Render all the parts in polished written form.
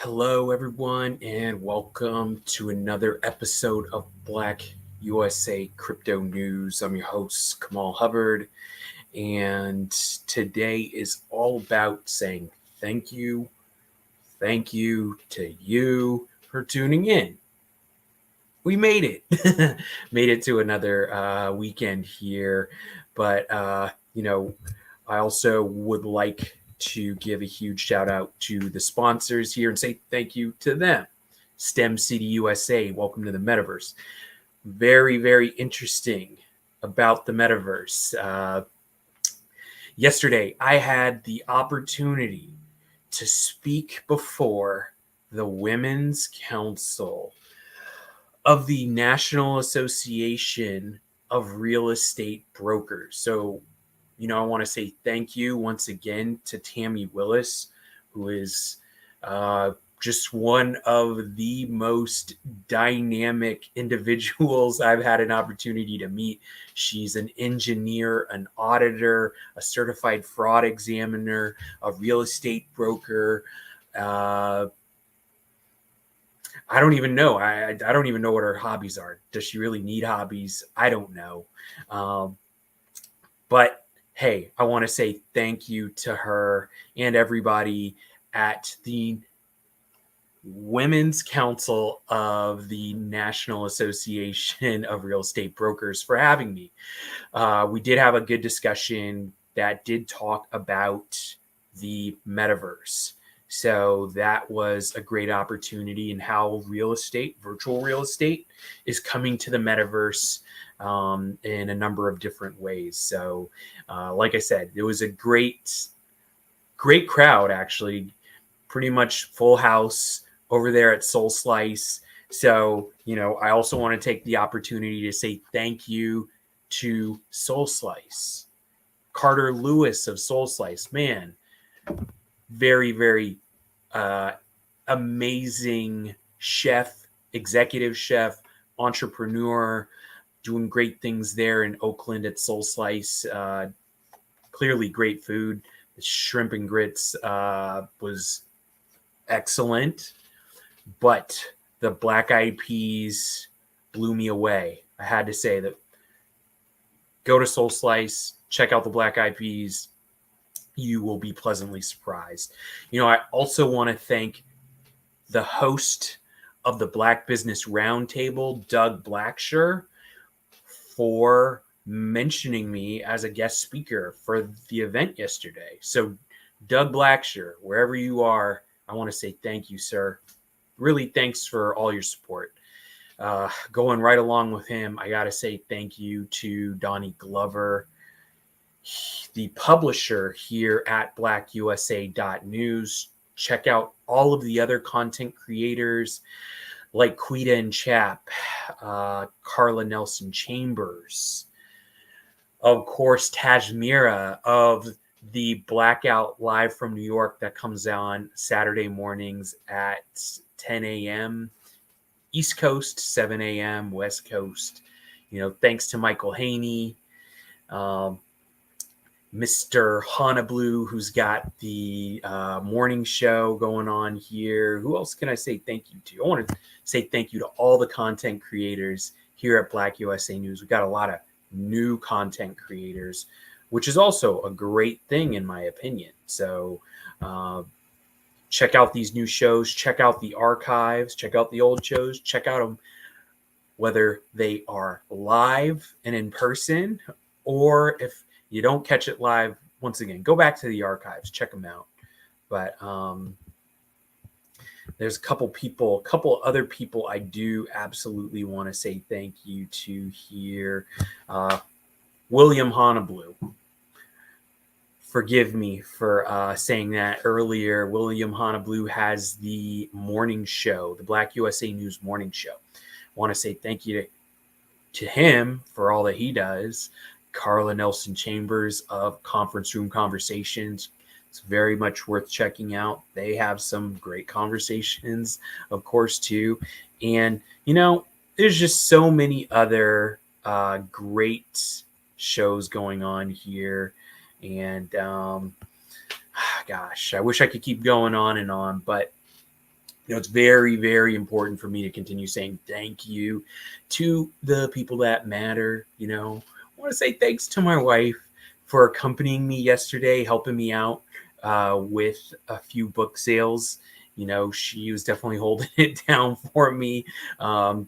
Hello, everyone, and welcome to another episode of BlackUSA Crypto News. I'm your host, Kamal Hubbard, and today is all about saying thank you to you for tuning in. We made it, made it to another weekend here, but I also would like to give a huge shout out to the sponsors here and say thank you to them. STEM City USA, welcome to the metaverse. Very, very interesting about the metaverse. Yesterday, I had the opportunity to speak before the Women's Council of the National Association of Real Estate Brokers. So, I want to say thank you once again to Tammy Willis, who is just one of the most dynamic individuals I've had an opportunity to meet. She's an engineer, an auditor, a certified fraud examiner, a real estate broker. I don't even know. I don't even know what her hobbies are. Does she really need hobbies? I don't know. But hey, I want to say thank you to her and everybody at the Women's Council of the National Association of Real Estate Brokers for having me. We did have a good discussion that did talk about the metaverse. So that was a great opportunity in how real estate, virtual real estate, is coming to the metaverse in a number of different ways. So, like I said, it was a great crowd, actually, pretty much full house over there at Soul Slice. So, I also want to take the opportunity to say thank you to Soul Slice. Carter Lewis of Soul Slice, man, very, very amazing chef, executive chef, entrepreneur, doing great things there in Oakland at Soul Slice. Clearly great food. The shrimp and grits was excellent, but the black eyed peas blew me away. I had to say that. Go to Soul Slice, check out the black eyed peas. You will be pleasantly surprised. I also want to thank the host of the Black Business Roundtable, Doug Blacksher, for mentioning me as a guest speaker for the event yesterday. So, Doug Blacksher, wherever you are, I want to say thank you, sir. Really, thanks for all your support. Going right along with him, I got to say thank you to Donnie Glover, the publisher here at BlackUSA.news. Check out all of the other content creators like Quita and Chap, Carla Nelson Chambers, of course, Tajmira of the Blackout Live from New York that comes on Saturday mornings at 10 a.m. East Coast, 7 a.m. West Coast. Thanks to Michael Haney, Mr. Honablu, who's got the morning show going on here. Who else can I say thank you to? I want to say thank you to all the content creators here at BlackUSA News. We've got a lot of new content creators, which is also a great thing in my opinion. So check out these new shows, check out the archives, check out the old shows, check out them, whether they are live and in person, or if you don't catch it live, once again, go back to the archives, check them out. But there's a couple other people I do absolutely want to say thank you to here. William Honablu. Forgive me for saying that earlier. William Honablu has the morning show, the BlackUSA News morning show. I want to say thank you to him for all that he does. Carla Nelson Chambers of Conference Room Conversations. It's very much worth checking out. They have some great conversations, of course, too. And, there's just so many other great shows going on here. And, gosh, I wish I could keep going on and on. But It's very, very important for me to continue saying thank you to the people that matter. I want to say thanks to my wife for accompanying me yesterday, helping me out with a few book sales. She was definitely holding it down for me.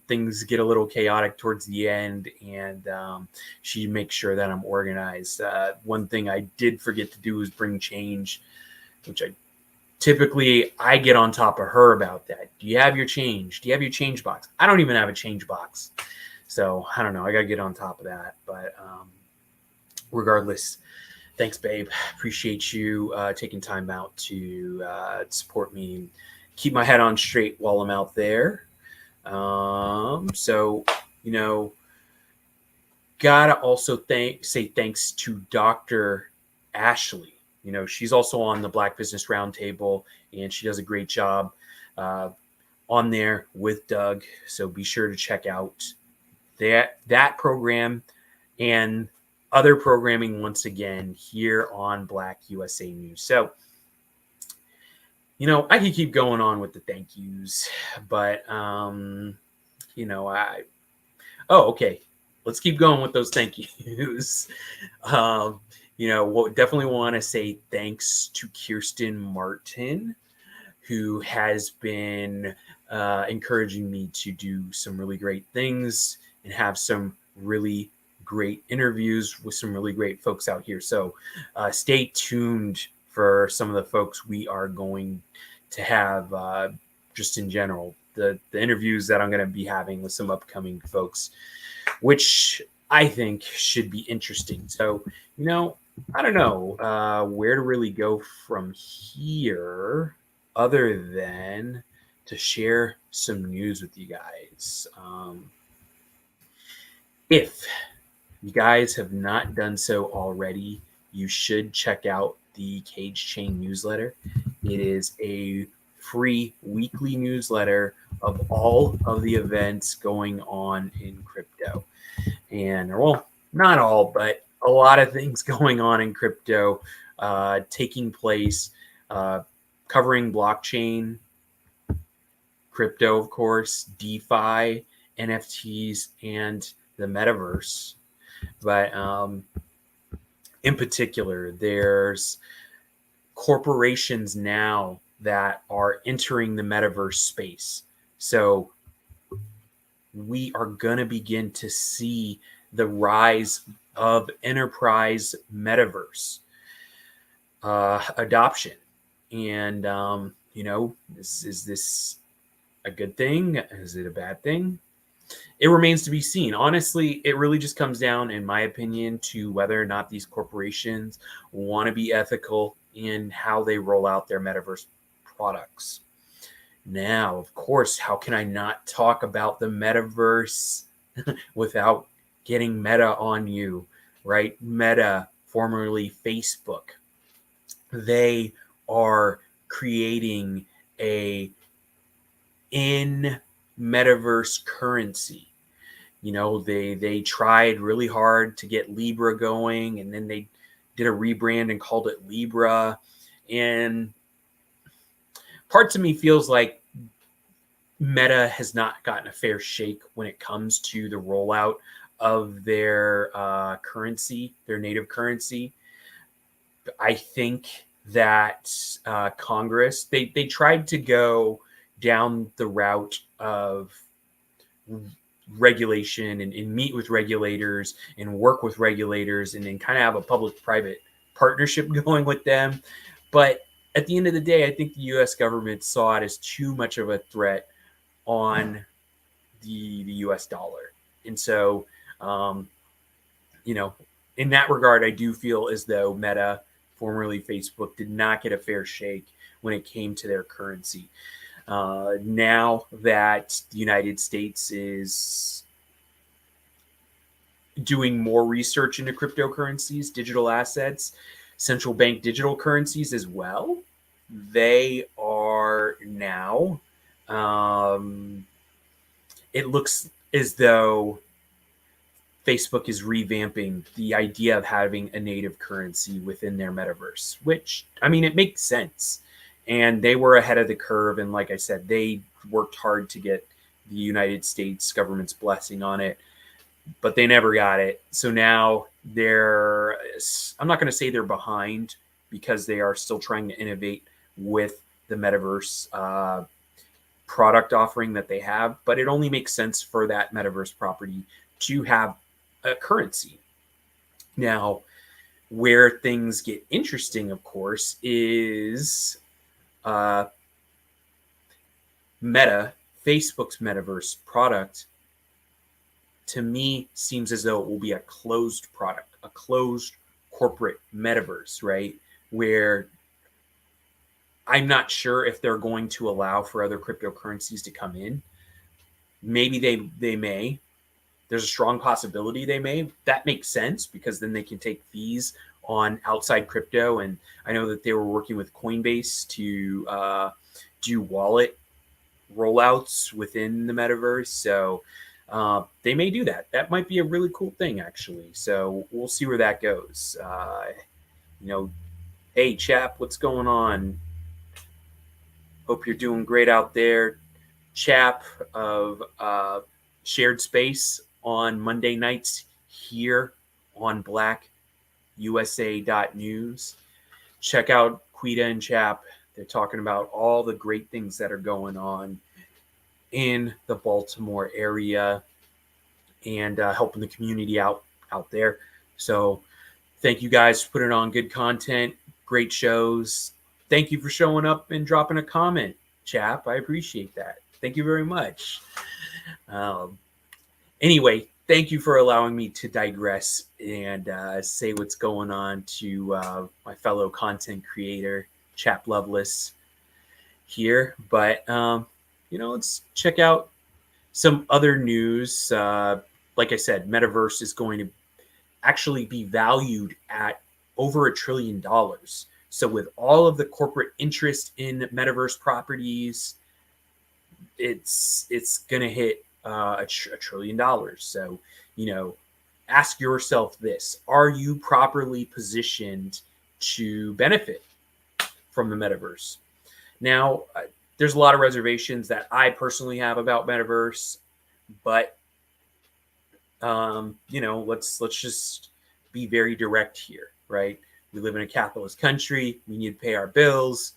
Things get a little chaotic towards the end, and she makes sure that I'm organized. One thing I did forget to do was bring change, which typically I get on top of her about that. Do you have your change? Do you have your change box? I don't even have a change box. So I don't know. I got to get on top of that. But regardless, thanks, babe. Appreciate you taking time out to support me, keep my head on straight while I'm out there. So, gotta also say thanks to Dr. Ashley. She's also on the Black Business Roundtable, and she does a great job on there with Doug. So be sure to check out that program and other programming once again here on BlackUSA News. So, I could keep going on with the thank yous, but okay. Let's keep going with those thank yous. Definitely want to say thanks to Kirsten Martin, who has been encouraging me to do some really great things and have some really great interviews with some really great folks out here. So stay tuned for some of the folks we are going to have just in general. The interviews that I'm going to be having with some upcoming folks, which I think should be interesting. So, I don't know where to really go from here other than to share some news with you guys. If you guys have not done so already, you should check out the CageChain Newsletter. It is a free weekly newsletter of all of the events going on in crypto. And, well, not all, but a lot of things going on in crypto taking place, covering blockchain, crypto, of course, DeFi, NFTs, and the metaverse. But in particular, there's corporations now that are entering the metaverse space. So we are going to begin to see the rise of enterprise metaverse adoption. And, is this a good thing? Is it a bad thing? It remains to be seen. Honestly, it really just comes down, in my opinion, to whether or not these corporations want to be ethical in how they roll out their metaverse products. Now, of course, how can I not talk about the metaverse without getting Meta on you, right? Meta, formerly Facebook. They are creating a in metaverse currency. They tried really hard to get Libra going, and then they did a rebrand and called it Libra. And part of me feels like Meta has not gotten a fair shake when it comes to the rollout of their currency, their native currency. I think that Congress, they tried to go down the route of regulation and meet with regulators and work with regulators and then kind of have a public-private partnership going with them. But at the end of the day, I think the U.S. government saw it as too much of a threat on the U.S. dollar. And so, in that regard, I do feel as though Meta, formerly Facebook, did not get a fair shake when it came to their currency. Now that the United States is doing more research into cryptocurrencies, digital assets, central bank digital currencies as well, they are now, it looks as though Facebook is revamping the idea of having a native currency within their metaverse, which, it makes sense. and they were ahead of the curve. And like I said, they worked hard to get the United States government's blessing on it, but they never got it. So now I'm not going to say they're behind, because they are still trying to innovate with the metaverse product offering that they have, but it only makes sense for that metaverse property to have a currency. Now, where things get interesting, of course, is Meta, Facebook's metaverse product, to me, seems as though it will be a closed product, a closed corporate metaverse, right? Where I'm not sure if they're going to allow for other cryptocurrencies to come in. Maybe they may. There's a strong possibility they may. That makes sense, because then they can take fees on outside crypto. And I know that they were working with Coinbase to do wallet rollouts within the metaverse. So they may do that. That might be a really cool thing, actually. So we'll see where that goes. Hey, chap, what's going on? Hope you're doing great out there. Chap of Shared Space on Monday nights here on BlackUSA.news. Check out Quita and Chap. They're talking about all the great things that are going on in the Baltimore area and helping the community out there. So thank you guys for putting on good content, great shows. Thank you for showing up and dropping a comment, Chap. I appreciate that. Thank you very much. Anyway, thank you for allowing me to digress and say what's going on to my fellow content creator, Chap Loveless here. But, let's check out some other news. Like I said, Metaverse is going to actually be valued at over $1 trillion. So with all of the corporate interest in Metaverse properties, it's going to hit $1 trillion. So, ask yourself this: are you properly positioned to benefit from the Metaverse? Now, there's a lot of reservations that I personally have about Metaverse, but let's just be very direct here, right? We live in a capitalist country. We need to pay our bills.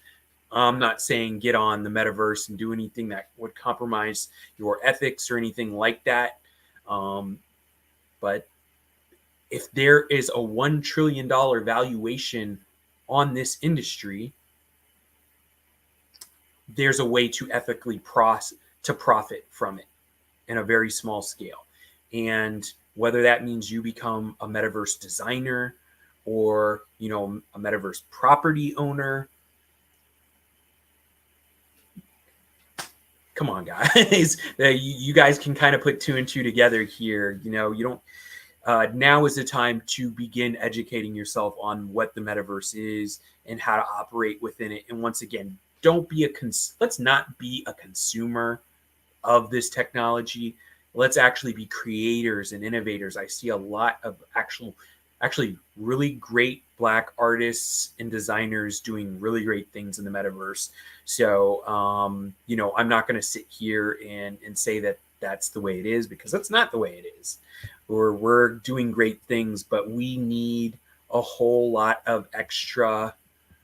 I'm not saying get on the Metaverse and do anything that would compromise your ethics or anything like that. But if there is a $1 trillion valuation on this industry, there's a way to ethically profit from it in a very small scale. And whether that means you become a Metaverse designer or, a Metaverse property owner, come on, guys. You guys can kind of put 2 and 2 together here. You don't. Now is the time to begin educating yourself on what the Metaverse is and how to operate within it. And once again, let's not be a consumer of this technology. Let's actually be creators and innovators. I see a lot of actually really great Black artists and designers doing really great things in the Metaverse. So, I'm not going to sit here and say that that's the way it is, because that's not the way it is. We're doing great things, but we need a whole lot of extra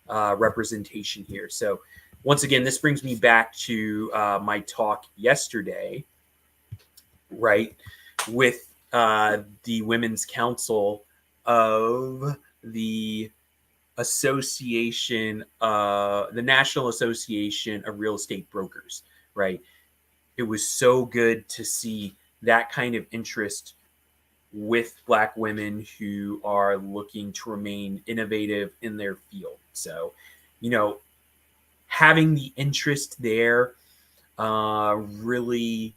representation here. So once again, this brings me back to my talk yesterday, right, with the Women's Council of the the National Association of Real Estate Brokers, right? It was so good to see that kind of interest with Black women who are looking to remain innovative in their field. So, having the interest there really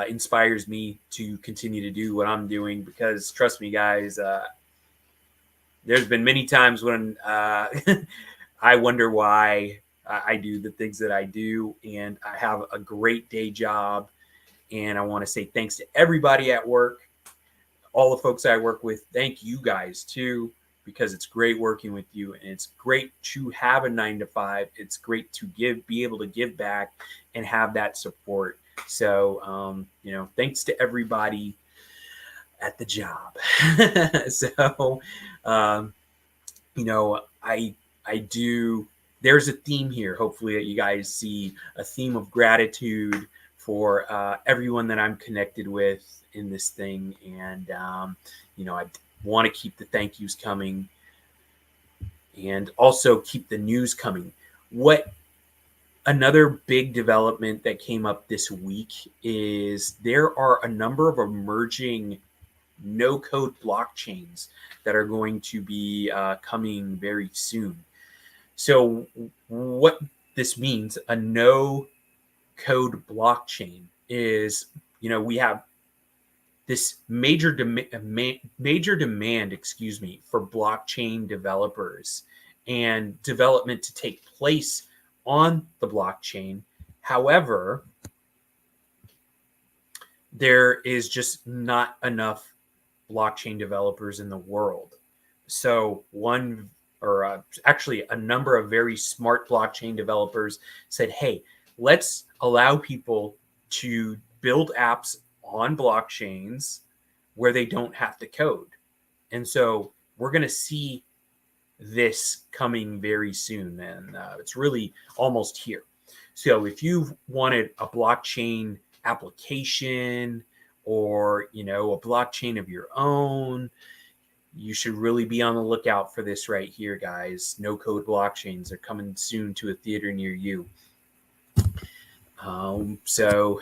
inspires me to continue to do what I'm doing, because trust me, guys, there's been many times when I wonder why I do the things that I do, and I have a great day job. And I want to say thanks to everybody at work, all the folks I work with. Thank you guys too. because it's great working with you, and it's great to have a 9 to 5. It's great to be able to give back and have that support. So, thanks to everybody at the job. So, I do. There's a theme here. Hopefully, that you guys see a theme of gratitude for everyone that I'm connected with in this thing, and I want to keep the thank yous coming, and also keep the news coming. What Another big development that came up this week is there are a number of emerging no-code blockchains that are going to be coming very soon. So what this means, a no-code blockchain is, we have this major demand, for blockchain developers and development to take place on the blockchain. However, there is just not enough blockchain developers in the world. So actually a number of very smart blockchain developers said, hey, let's allow people to build apps on blockchains where they don't have to code. And so we're going to see this coming very soon, and it's really almost here. So if you've wanted a blockchain application or a blockchain of your own, you should really be on the lookout for this right here, guys. No code blockchains are coming soon to a theater near you. So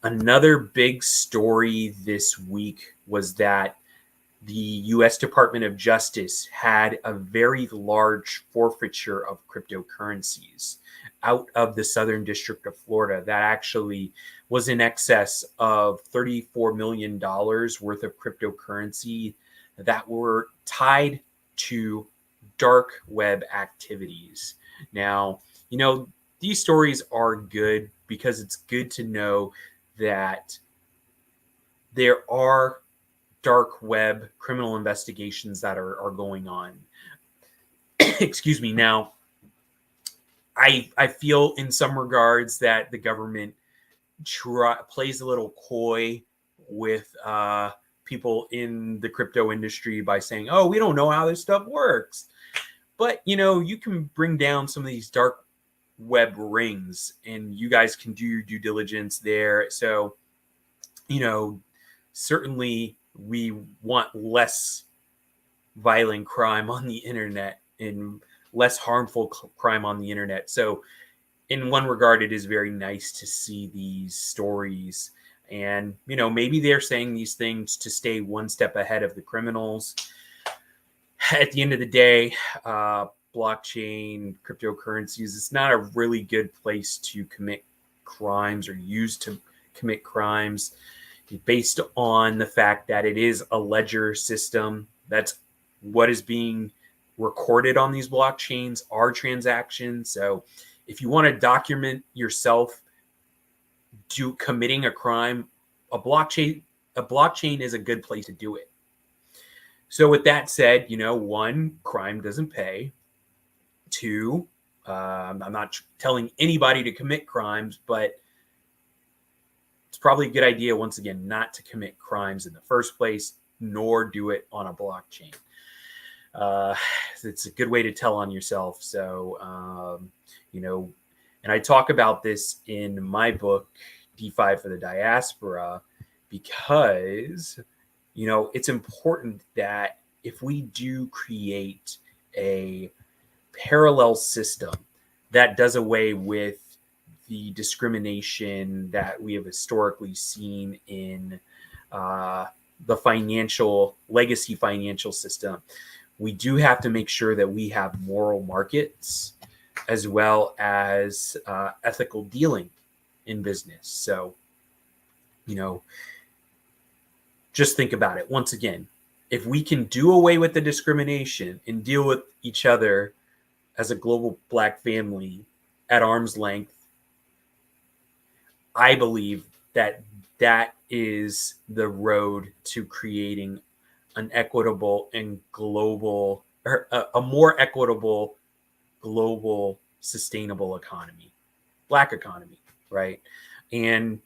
another big story this week was that the U.S. Department of Justice had a very large forfeiture of cryptocurrencies out of the Southern District of Florida that actually was in excess of $34 million worth of cryptocurrency that were tied to dark web activities. Now, these stories are good because it's good to know that there are dark web criminal investigations that are going on. Excuse me. Now, I feel in some regards that the government plays a little coy with people in the crypto industry by saying, oh, we don't know how this stuff works. But, you can bring down some of these dark web rings and you guys can do your due diligence there. So, certainly we want less violent crime on the internet and less harmful crime on the internet. So in one regard, it is very nice to see these stories. And, maybe they're saying these things to stay one step ahead of the criminals. At the end of the day, blockchain, cryptocurrencies, it's not a really good place to commit crimes or use to commit crimes, based on the fact that it is a ledger system. That's what is being recorded on these blockchains are transactions. So if you want to document yourself committing a crime, a blockchain is a good place to do it. So with that said, 1, crime doesn't pay. 2, I'm not telling anybody to commit crimes, but it's probably a good idea, once again, not to commit crimes in the first place, nor do it on a blockchain. It's a good way to tell on yourself. So, and I talk about this in my book, DeFi for the Diaspora, because, it's important that if we do create a parallel system that does away with the discrimination that we have historically seen in the legacy financial system, we do have to make sure that we have moral markets as well as ethical dealing in business. So, just think about it. Once again, if we can do away with the discrimination and deal with each other as a global Black family at arm's length, I believe that is the road to creating an equitable and global, or a more equitable, global, sustainable economy, Black economy, right? And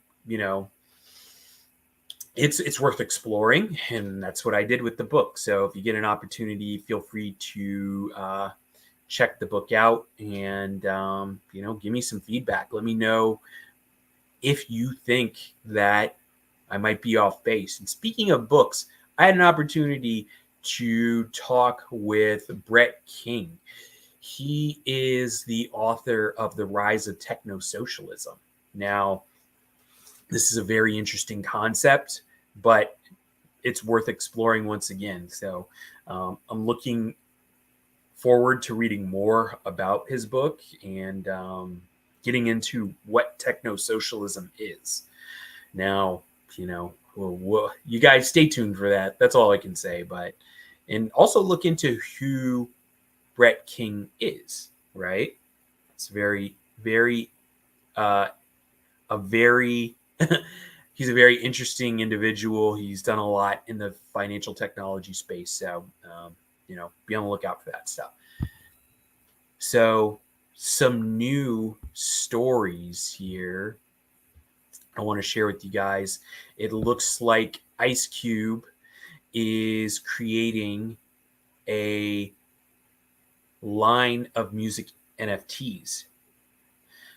it's worth exploring, and that's what I did with the book. So if you get an opportunity, feel free to check the book out, and give me some feedback. Let me know if you think that I might be off base. And speaking of books, I had an opportunity to talk with Brett King. He is the author of The Rise of Techno-Socialism. Now, this is a very interesting concept, but it's worth exploring once again. So I'm looking forward to reading more about his book and getting into what techno-socialism is. Now, you guys stay tuned for that. That's all I can say. And also look into who Brett King is, right? It's very, very, he's a very interesting individual. He's done a lot in the financial technology space. So, be on the lookout for that stuff. So, some new stories here I want to share with you guys. It looks like Ice Cube is creating a line of music NFTs.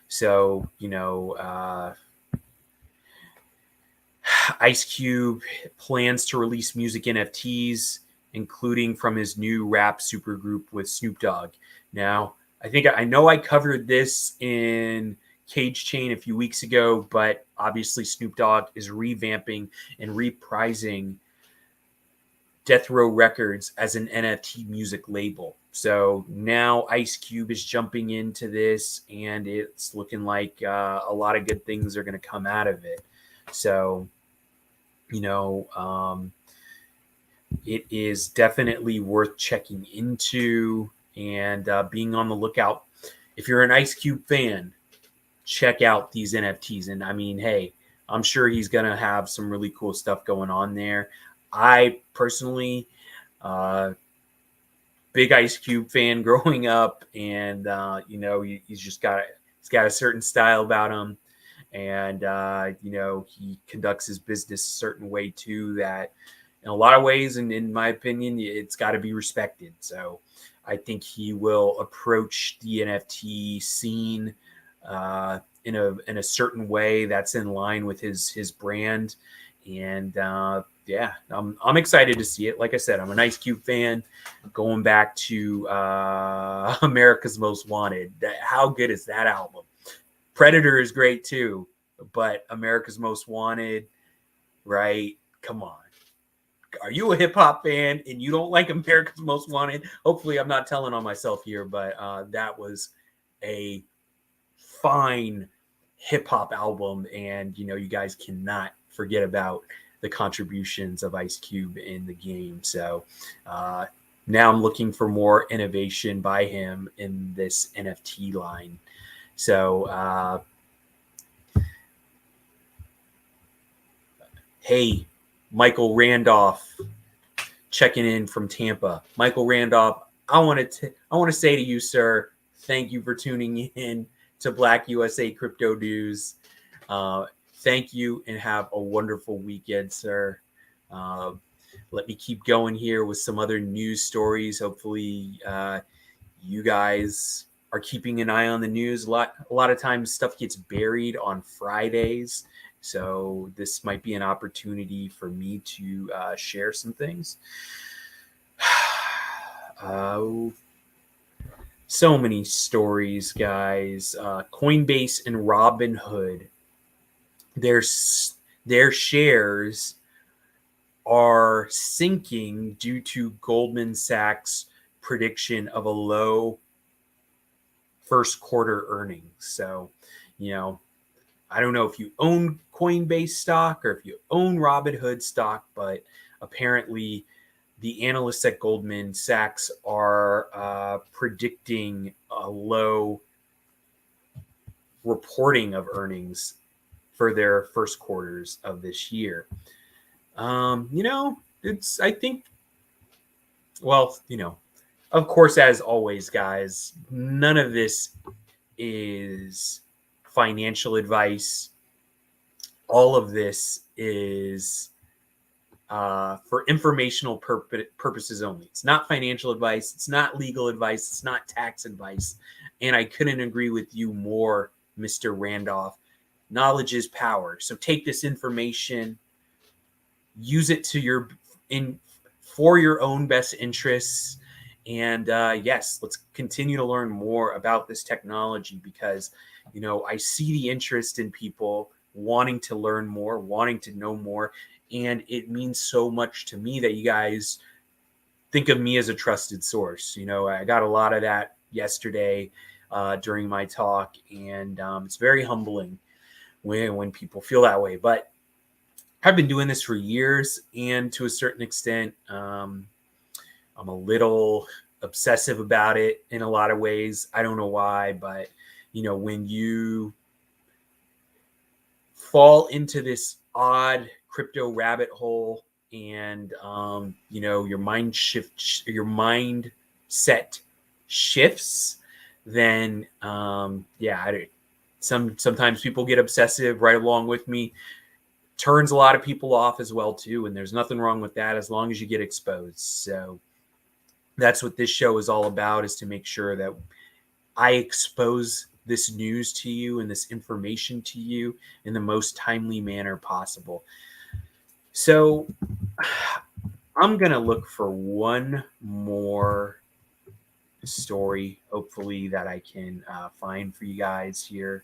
So, Ice Cube plans to release music NFTs, including from his new rap supergroup with Snoop Dogg. Now, I know I covered this in CageChain a few weeks ago, but obviously Snoop Dogg is revamping and reprising Death Row Records as an NFT music label. So now Ice Cube is jumping into this, and it's looking like a lot of good things are going to come out of it. So, it is definitely worth checking into and being on the lookout. If you're an Ice Cube fan, check out these NFTs. And I mean, hey, I'm sure he's going to have some really cool stuff going on there. I personally, big Ice Cube fan growing up, and he's got a certain style about him, and he conducts his business a certain way too, that in a lot of ways, and in my opinion, it's got to be respected. So I think he will approach the NFT scene in a certain way that's in line with his brand, and I'm excited to see it. Like I said, I'm an Ice Cube fan. Going back to America's Most Wanted, how good is that album? Predator is great too, but America's Most Wanted, right? Come on. Are you a hip hop fan and you don't like America's Most Wanted? Hopefully I'm not telling on myself here, but that was a fine hip hop album, and you guys cannot forget about the contributions of Ice Cube in the game. So now I'm looking for more innovation by him in this NFT line. So hey, Michael Randolph checking in from Tampa. Michael Randolph, I want to say to you, sir, thank you for tuning in to BlackUSA Crypto News. Thank you, and have a wonderful weekend, sir. Let me keep going here with some other news stories. Hopefully, you guys are keeping an eye on the news. A lot of times, stuff gets buried on Fridays. So this might be an opportunity for me to share some things. So many stories, guys. Coinbase and Robinhood, their shares are sinking due to Goldman Sachs' prediction of a low first quarter earnings. So, I don't know if you own Coinbase stock or if you own Robinhood stock, but apparently the analysts at Goldman Sachs are predicting a low reporting of earnings for their first quarters of this year. I think Well, of course, as always, guys, none of this is financial advice. All of this is for informational purposes only. It's not financial advice. It's not legal advice. It's not tax advice. And I couldn't agree with you more, Mr. Randolph. Knowledge is power. So take this information, use it for your own best interests. And yes, let's continue to learn more about this technology, because I see the interest in people wanting to learn more, wanting to know more, and it means so much to me that you guys think of me as a trusted source. I got a lot of that yesterday during my talk, and it's very humbling when people feel that way. But I've been doing this for years, and to a certain extent, I'm a little obsessive about it in a lot of ways. I don't know why, but when you fall into this odd crypto rabbit hole, and your mindset shifts, then sometimes people get obsessive right along with me. Turns a lot of people off as well too, and there's nothing wrong with that as long as you get exposed. So that's what this show is all about, is to make sure that I expose this news to you and this information to you in the most timely manner possible. So I'm going to look for one more story, hopefully, that I can find for you guys here.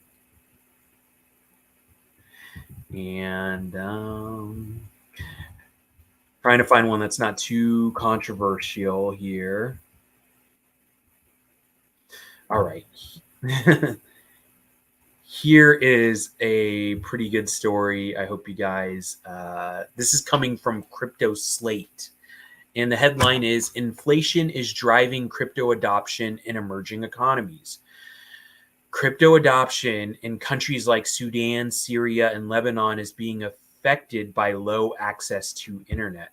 And trying to find one that's not too controversial here. All right. Here is a pretty good story. I hope you guys, this is coming from Crypto Slate. And the headline is, Inflation is Driving Crypto Adoption in Emerging Economies. Crypto adoption in countries like Sudan, Syria, and Lebanon is being affected by low access to internet.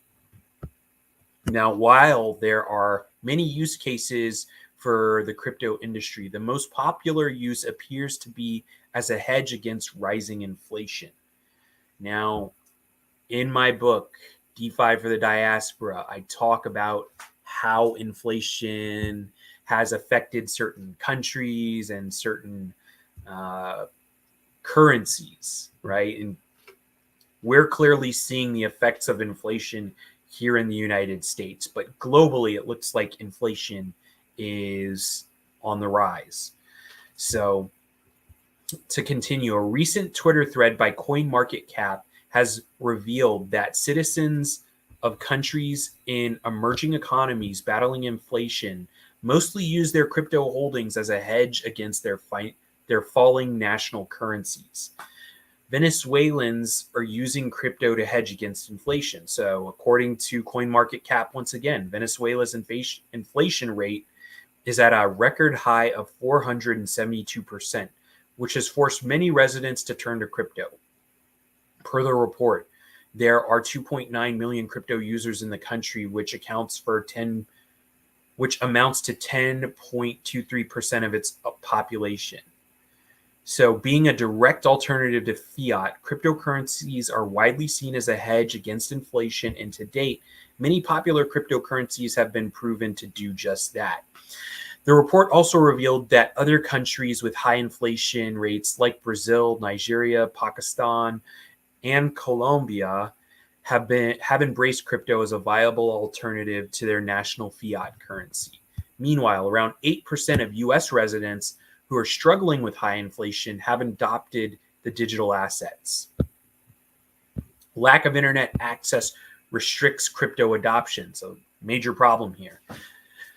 Now, while there are many use cases for the crypto industry, the most popular use appears to be as a hedge against rising inflation. Now, in my book, DeFi for the Diaspora, I talk about how inflation has affected certain countries and certain currencies, right? And we're clearly seeing the effects of inflation here in the United States, but globally, it looks like inflation is on the rise. So, to continue, a recent Twitter thread by CoinMarketCap has revealed that citizens of countries in emerging economies battling inflation mostly use their crypto holdings as a hedge against their falling national currencies. Venezuelans are using crypto to hedge against inflation. So, according to CoinMarketCap, once again, Venezuela's inflation rate is at a record high of 472%, which has forced many residents to turn to crypto. Per the report, there are 2.9 million crypto users in the country, which amounts to 10.23% of its population. So, being a direct alternative to fiat, cryptocurrencies are widely seen as a hedge against inflation, and to date, many popular cryptocurrencies have been proven to do just that. The report also revealed that other countries with high inflation rates like Brazil, Nigeria, Pakistan, and Colombia have embraced crypto as a viable alternative to their national fiat currency. Meanwhile, around 8% of U.S. residents who are struggling with high inflation have adopted the digital assets. Lack of internet access restricts crypto adoption, so major problem here.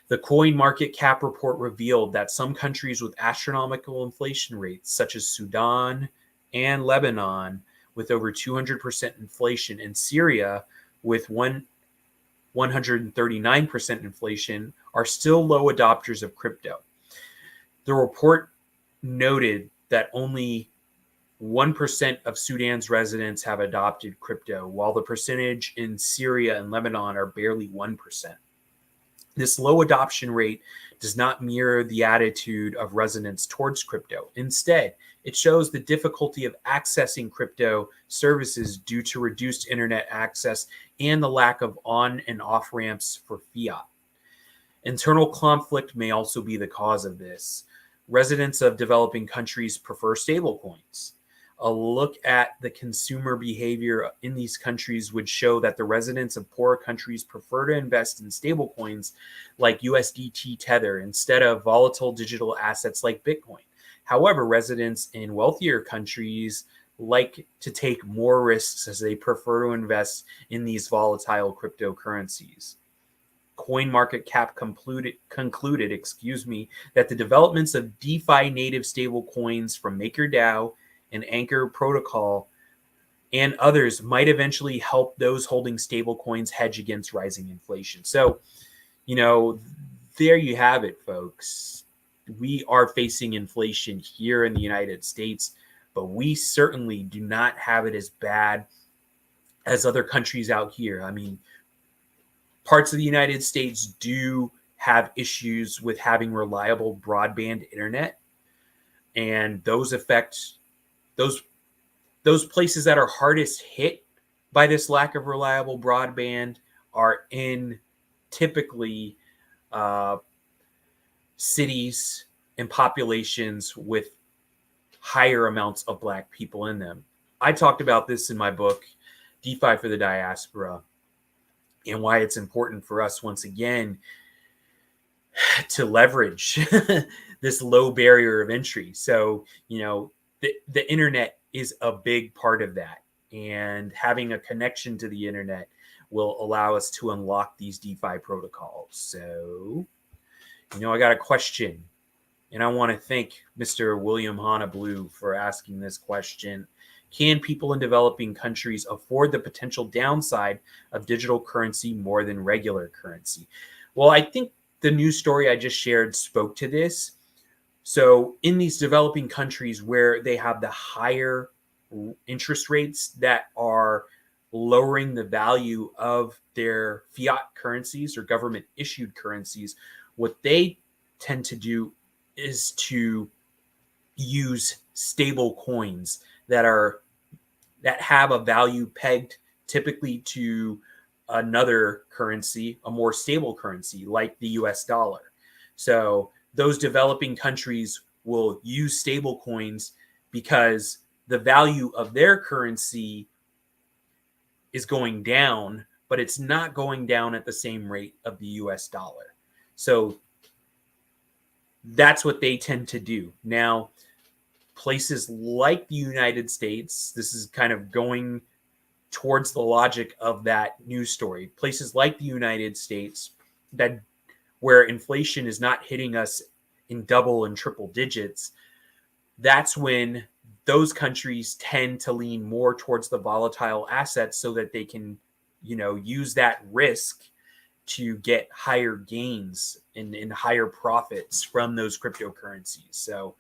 The CoinMarketCap report revealed that some countries with astronomical inflation rates, such as Sudan and Lebanon, with over 200% inflation, and Syria with 139% inflation, are still low adopters of crypto. The report noted that only 1% of Sudan's residents have adopted crypto, while the percentage in Syria and Lebanon are barely 1%. This low adoption rate does not mirror the attitude of residents towards crypto. Instead, it shows the difficulty of accessing crypto services due to reduced internet access and the lack of on and off ramps for fiat. Internal conflict may also be the cause of this. Residents of developing countries prefer stablecoins. A look at the consumer behavior in these countries would show that the residents of poorer countries prefer to invest in stablecoins like USDT Tether instead of volatile digital assets like Bitcoin. However, residents in wealthier countries like to take more risks as they prefer to invest in these volatile cryptocurrencies. CoinMarketCap concluded, that the developments of DeFi native stablecoins from MakerDAO and Anchor Protocol and others might eventually help those holding stablecoins hedge against rising inflation. So, there you have it, folks. We are facing inflation here in the United States, but we certainly do not have it as bad as other countries out here. I mean, parts of the United States do have issues with having reliable broadband internet, and those affect those places that are hardest hit by this lack of reliable broadband are in typically cities and populations with higher amounts of Black people in them. I talked about this in my book, DeFi for the Diaspora, and why it's important for us, once again, to leverage this low barrier of entry. So, the internet is a big part of that. And having a connection to the internet will allow us to unlock these DeFi protocols. So, I got a question. And I want to thank Mr. William Honablu for asking this question. Can people in developing countries afford the potential downside of digital currency more than regular currency? Well, I think the news story I just shared spoke to this. So in these developing countries where they have the higher interest rates that are lowering the value of their fiat currencies or government issued currencies, what they tend to do is to use stable coins that have a value pegged typically to another currency, a more stable currency like the US dollar. So those developing countries will use stable coins because the value of their currency is going down, but it's not going down at the same rate of the US dollar. So that's what they tend to do. Now, places like the United States, this is kind of going towards the logic of that news story. Places like the United States, that where inflation is not hitting us in double and triple digits, that's when those countries tend to lean more towards the volatile assets so that they can, use that risk to get higher gains and higher profits from those cryptocurrencies. So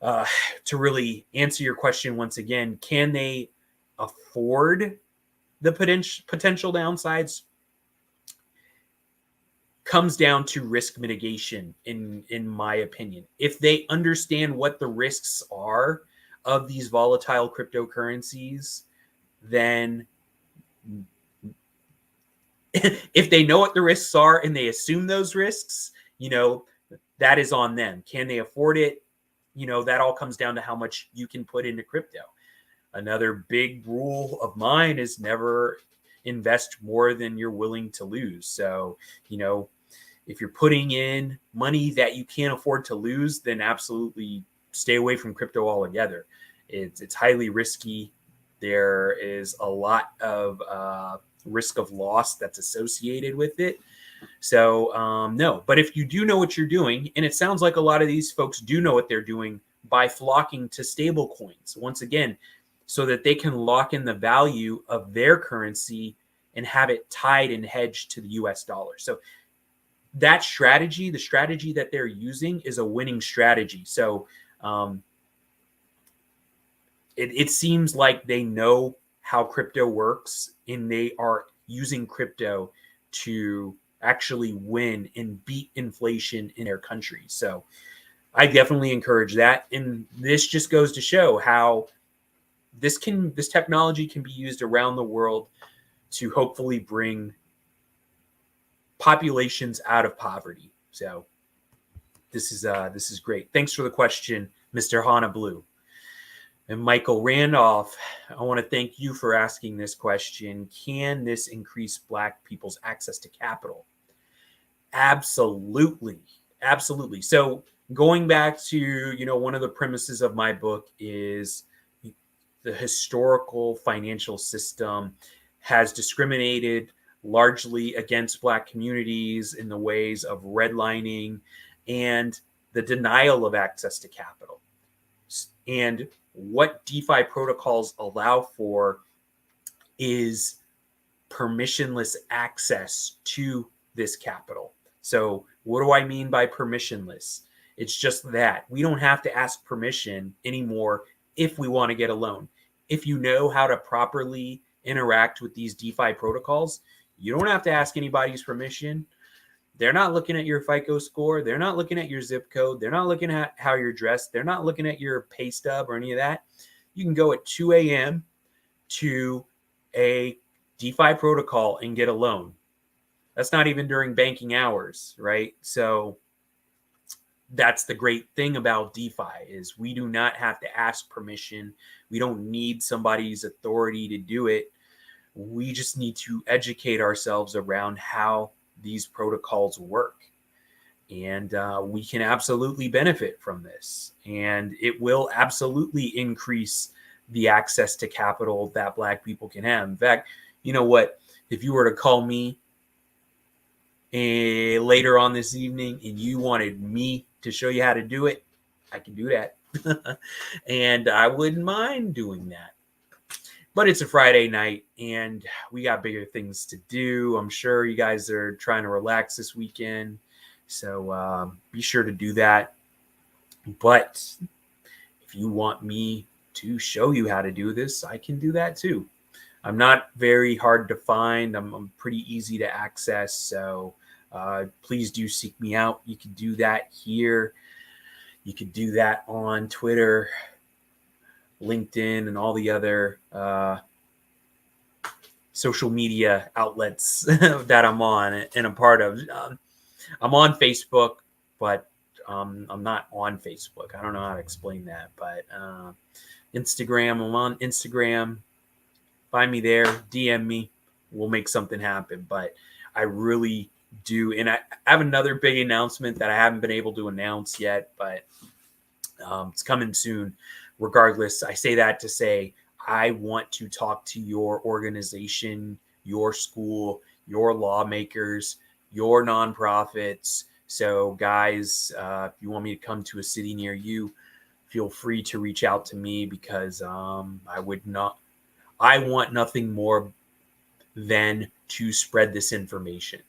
to really answer your question once again, can they afford the potential downsides? Comes down to risk mitigation, in my opinion. If they understand what the risks are of these volatile cryptocurrencies, then if they know what the risks are and they assume those risks, that is on them. Can they afford it? That all comes down to how much you can put into crypto. Another big rule of mine is never invest more than you're willing to lose. So, if you're putting in money that you can't afford to lose, then absolutely stay away from crypto altogether. It's highly risky. There is a lot of risk of loss that's associated with it. So no, but if you do know what you're doing, and it sounds like a lot of these folks do know what they're doing by flocking to stable coins, once again, so that they can lock in the value of their currency and have it tied and hedged to the US dollar. So that strategy, the strategy that they're using, is a winning strategy. So it seems like they know how crypto works, and they are using crypto to actually win and beat inflation in their country. So I definitely encourage that. And this just goes to show how this technology can be used around the world to hopefully bring populations out of poverty. So this is great. Thanks for the question, Mr. Hana Blue. And Michael Randolph, I want to thank you for asking this question. Can this increase Black people's access to capital? Absolutely. Absolutely. So going back to, one of the premises of my book is the historical financial system has discriminated largely against Black communities in the ways of redlining and the denial of access to capital. And what DeFi protocols allow for is permissionless access to this capital. So what do I mean by permissionless? It's just that we don't have to ask permission anymore if we want to get a loan. If you know how to properly interact with these DeFi protocols, you don't have to ask anybody's permission. They're not looking at your FICO score. They're not looking at your zip code. They're not looking at how you're dressed. They're not looking at your pay stub or any of that. You can go at 2 a.m. to a DeFi protocol and get a loan. That's not even during banking hours, right? So that's the great thing about DeFi is we do not have to ask permission. We don't need somebody's authority to do it. We just need to educate ourselves around how these protocols work. And we can absolutely benefit from this. And it will absolutely increase the access to capital that Black people can have. In fact, you know what? If you were to call me later on this evening and you wanted me to show you how to do it, I can do that. And I wouldn't mind doing that. But it's a Friday night and we got bigger things to do. I'm sure you guys are trying to relax this weekend. So be sure to do that. But if you want me to show you how to do this, I can do that too. I'm not very hard to find. I'm pretty easy to access. So please do seek me out. You can do that here. You can do that on Twitter, LinkedIn, and all the other social media outlets that I'm on and a part of. I'm on Facebook, but I'm not on Facebook. I don't know how to explain that, but Instagram, I'm on Instagram. Find me there, DM me. We'll make something happen. But I really do. And I have another big announcement that I haven't been able to announce yet, but it's coming soon. Regardless, I say that to say I want to talk to your organization, your school, your lawmakers, your nonprofits. So guys, if you want me to come to a city near you, feel free to reach out to me because I want nothing more than to spread this information.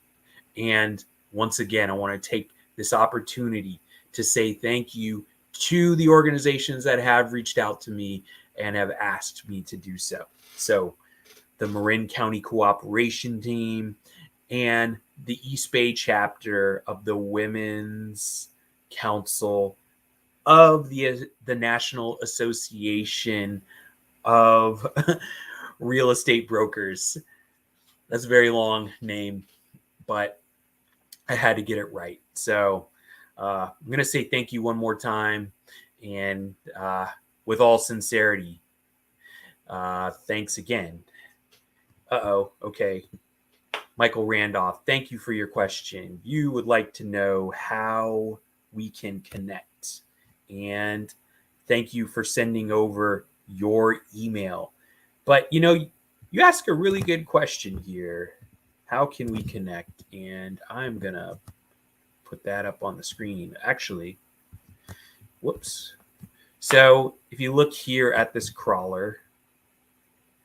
And once again, I want to take this opportunity to say thank you to the organizations that have reached out to me and have asked me to do so. So the Marin County Cooperation Team and the East Bay chapter of the Women's Council of the National Association of Real Estate Brokers. That's a very long name, but I had to get it right. So I'm going to say thank you one more time. And with all sincerity, thanks again. Okay. Michael Randolph, thank you for your question. You would like to know how we can connect. And thank you for sending over your email. But, you ask a really good question here. How can we connect? And I'm going to put that up on the screen. Actually, whoops. So if you look here at this crawler,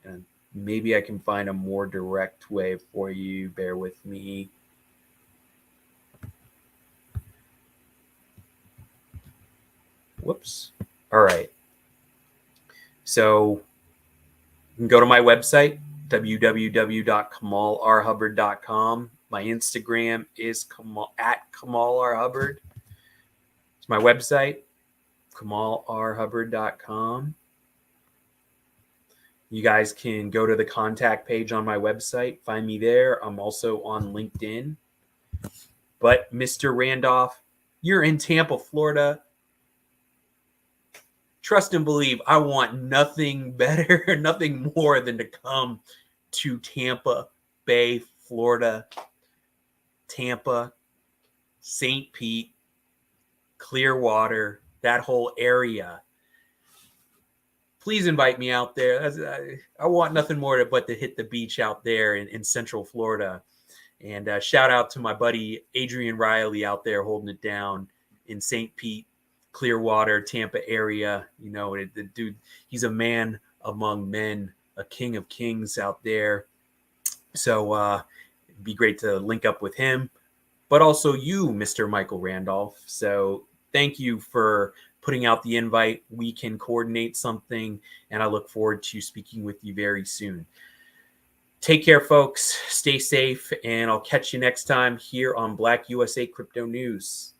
and maybe I can find a more direct way for you. Bear with me. Whoops. All right. So you can go to my website, www.kamalarhubbard.com, My Instagram is Kamal R. Hubbard. It's my website, KamalRHubbard.com. You guys can go to the contact page on my website, find me there. I'm also on LinkedIn. But Mr. Randolph, you're in Tampa, Florida. Trust and believe, I want nothing better, nothing more than to come to Tampa Bay, Florida, Tampa, St. Pete, Clearwater, that whole area. Please invite me out there. I want nothing more but to hit the beach out there in Central Florida. And shout out to my buddy Adrian Riley out there holding it down in St. Pete, Clearwater, Tampa area. You know, the dude, he's a man among men, a king of kings out there. So it'd be great to link up with him, but also you, Mr. Michael Randolph. So thank you for putting out the invite. We can coordinate something, and I look forward to speaking with you very soon. Take care, folks. Stay safe, and I'll catch you next time here on BlackUSA Crypto News.